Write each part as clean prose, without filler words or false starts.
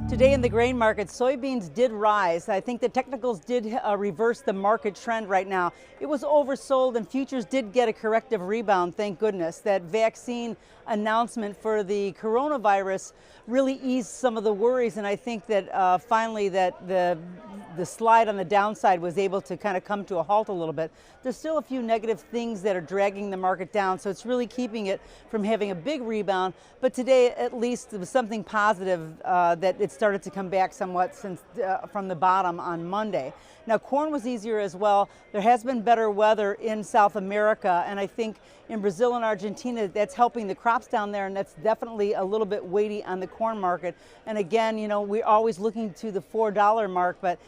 Today in the grain market, soybeans did rise. I think the technicals did reverse the market trend right now. It was oversold and futures did get a corrective rebound, thank goodness. That vaccine announcement for the coronavirus really eased some of the worries, and I think that finally that the slide on the downside was able to kind of come to a halt a little bit. There's still a few negative things that are dragging the market down, so it's really keeping it from having a big rebound. But today, at least, there was something positive that it started to come back somewhat since from the bottom on Monday. Now, corn was easier as well. There has been better weather in South America, and I think in Brazil and Argentina, that's helping the crops down there, and that's definitely a little bit weighty on the corn market. And again, you know, we're always looking to the $4 mark, but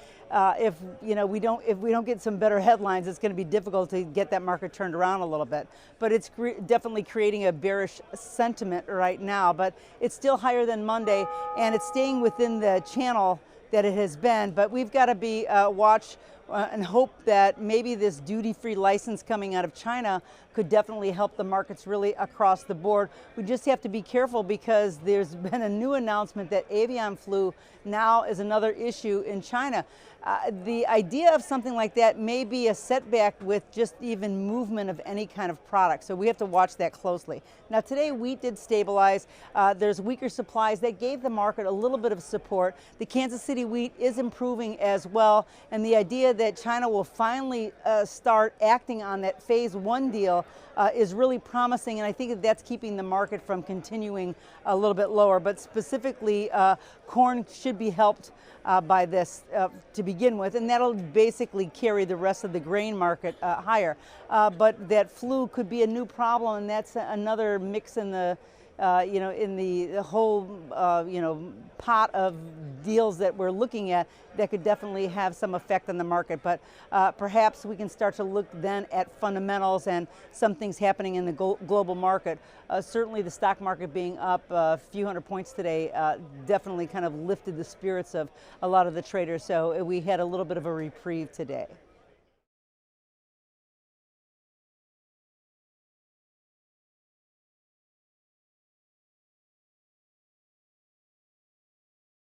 if we don't get some better headlines, it's going to be difficult to get that market turned around a little bit. But it's definitely creating a bearish sentiment right now. But it's still higher than Monday, and it's staying within the channel that it has been. But we've got to be watch and hope that maybe this duty-free license coming out of China could definitely help the markets really across the board. We just have to be careful because there's been a new announcement that avian flu now is another issue in China. The idea of something like that may be a setback with just even movement of any kind of product. So we have to watch that closely. Now today wheat did stabilize. There's weaker supplies that gave the market a little bit of support. The Kansas City wheat is improving as well. And the idea that China will finally start acting on that phase one deal is really promising, and I think that's keeping the market from continuing a little bit lower. But specifically, corn should be helped by this to begin with, and that'll basically carry the rest of the grain market higher. But that flu could be a new problem, and that's another mix in the in the whole pot of deals that we're looking at that could definitely have some effect on the market. But perhaps we can start to look then at fundamentals and some things happening in the global market. Certainly the stock market being up a few hundred points today definitely kind of lifted the spirits of a lot of the traders. So we had a little bit of a reprieve today.